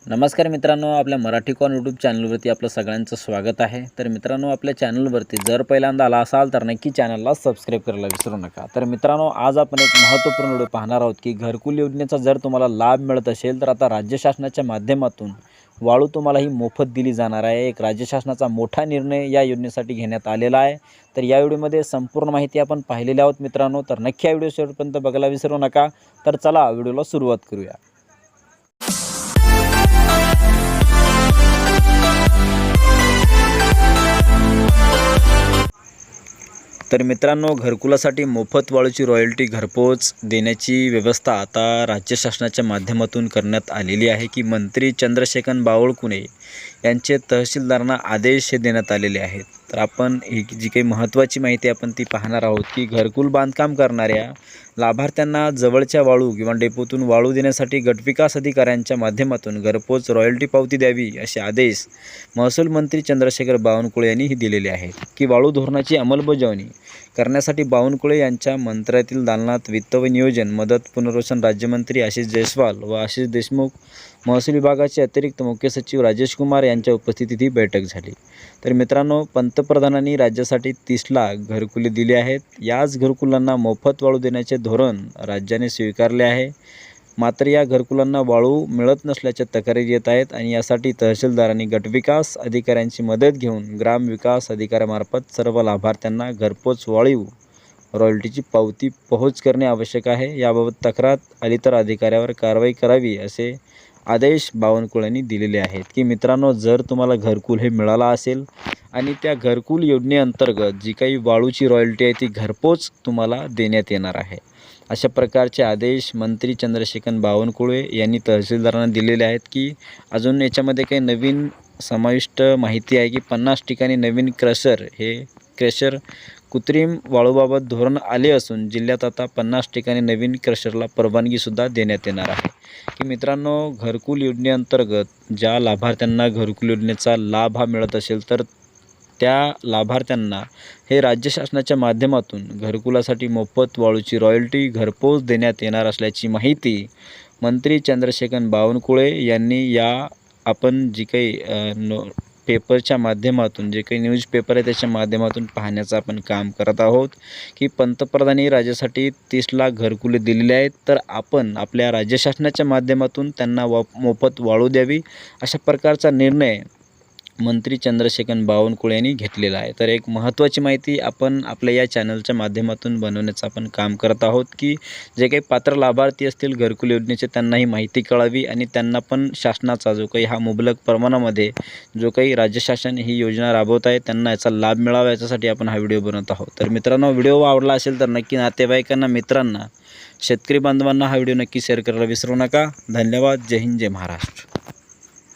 नमस्कार मित्रांनो, आपल्या मराठी कॉन यूट्यूब चॅनलवरती आपलं सगळ्यांचं स्वागत आहे। तर मित्रांनो, आपल्या चॅनलवरती जर पहिल्यांदा आला असाल तर नक्की चॅनलला सबस्क्राईब करायला विसरू नका। तर मित्रांनो, आज आपण एक महत्त्वपूर्ण व्हिडिओ पाहणार आहोत की घरकुल योजनेचा जर तुम्हाला लाभ मिळत असेल तर आता राज्य शासनाच्या माध्यमातून वाळू तुम्हाला ही मोफत दिली जाणार आहे। एक राज्य शासनाचा मोठा निर्णय या योजनेसाठी घेण्यात आलेला आहे। तर या व्हिडिओमध्ये संपूर्ण माहिती आपण पाहिलेली आहोत मित्रांनो, तर नक्की हा व्हिडिओ शेवटपर्यंत बघायला विसरू नका। तर चला व्हिडिओला सुरुवात करूया। तर मित्रांनो, घरकुलासाठी मोफत वाळूची रॉयल्टी घरपोच देण्याची व्यवस्था आता राज्य शासनाच्या माध्यमातून करण्यात आलेली आहे की मंत्री चंद्रशेखर बावनकुळे यांचे तहसीलदारांना आदेश हे देण्यात आलेले आहेत। तर आपण ही जी काही महत्त्वाची माहिती आपण ती पाहणार आहोत की घरकुल बांधकाम करणाऱ्या लाभार्थ्यांना जवळच्या वाळू किंवा डेपोतून वाळू देण्यासाठी गटविकास अधिकाऱ्यांच्या माध्यमातून घरपोच रॉयल्टी पावती द्यावी असे आदेश महसूल मंत्री चंद्रशेखर बावनकुळे यांनी दिलेले आहेत की वाळू धोरणाची अंमलबजावणी करण्यासाठी बावनकुळे यांच्या मंत्रालयातील दालनात वित्त व नियोजन मदत पुनर्वसन राज्यमंत्री आशिष जयस्वाल व आशिष देशमुख महसूल विभागाचे अतिरिक्त मुख्य सचिव राजेश कुमार यांच्या उपस्थितीत ही बैठक झाली। तर मित्रांनो, पंतप्रधानांनी राज्यासाठी 30 लाख घरकुले दिली आहेत। याच घरकुलांना मोफत वाळू देण्याचे धोरण राज्याने स्वीकारले आहे। मात्र या घरकुलांना वाळू मिळत नसल्याच्या तक्रारी येत आहेत आणि यासाठी तहसीलदारांनी गटविकास अधिकाऱ्यांची मदत घेऊन ग्रामविकास अधिकाऱ्यामार्फत सर्व लाभार्थ्यांना घरपोच वाळू रॉयल्टीची पावती पोहोच करणे आवश्यक आहे। याबाबत तक्रार आली तर अधिकाऱ्यावर कारवाई करावी असे आदेश बावनकुळेंनी दिलेले आहेत की मित्रांनो, जर तुम्हाला घरकुल हे मिळाला असेल आणि त्या घरकुल योजनेअंतर्गत जी काही वाळूची रॉयल्टी आहे ती घरपोच तुम्हाला देण्यात येणार आहे। अशा प्रकारचे आदेश मंत्री चंद्रशेखर बावनकुळे यांनी तहसीलदारांना दिलेले आहेत की अजून याच्यामध्ये काही नवीन समाविष्ट माहिती आहे की 50 ठिकाणी नवीन क्रशर कृत्रिम वाळूबाबत धोरण आले असून जिल्ह्यात आता 50 ठिकाणी नवीन क्रशरला परवानगीसुद्धा देण्यात येणार आहे। की मित्रांनो, घरकुल योजनेअंतर्गत ज्या लाभार्थ्यांना घरकुल योजनेचा लाभ हा मिळत असेल तर त्या लाभार्थ्यांना हे राज्य शासनाच्या माध्यमातून घरकुलासाठी मोफत वाळूची रॉयल्टी घरपोच देण्यात येणार असल्याची माहिती मंत्री चंद्रशेखर बावनकुळे यांनी या आपण जी काही पेपरच्या माध्यमातून जे काही न्यूजपेपर आहे त्याच्या माध्यमातून पाहण्याचं आपण काम करत आहोत की पंतप्रधानांनी राज्यासाठी 30 लाख घरकुले दिलेले आहेत। तर आपण आपल्या राज्य शासनाच्या माध्यमातून त्यांना मोफत वाळू द्यावी अशा प्रकारचा निर्णय मंत्री चंद्रशेखर बावनकुळे यांनी घेतलेला आहे। तर एक महत्त्वाची माहिती आपण आपल्या या चॅनलच्या माध्यमातून बनवण्याचं आपण काम करत आहोत की जे काही पात्र लाभार्थी असतील घरकुल योजनेचे त्यांना ही माहिती कळावी आणि त्यांना पण शासनाचा जो काही हा मुबलक प्रमाणामध्ये जो काही राज्य शासन ही योजना राबवत आहे त्यांना याचा लाभ मिळावा याच्यासाठी आपण हा व्हिडिओ बनवत आहोत। तर मित्रांनो, व्हिडिओ आवडला असेल तर नक्की नातेवाईकांना, मित्रांना, शेतकरी बांधवांना हा व्हिडिओ नक्की शेअर करायला विसरू नका। धन्यवाद। जय हिंद, जय महाराष्ट्र।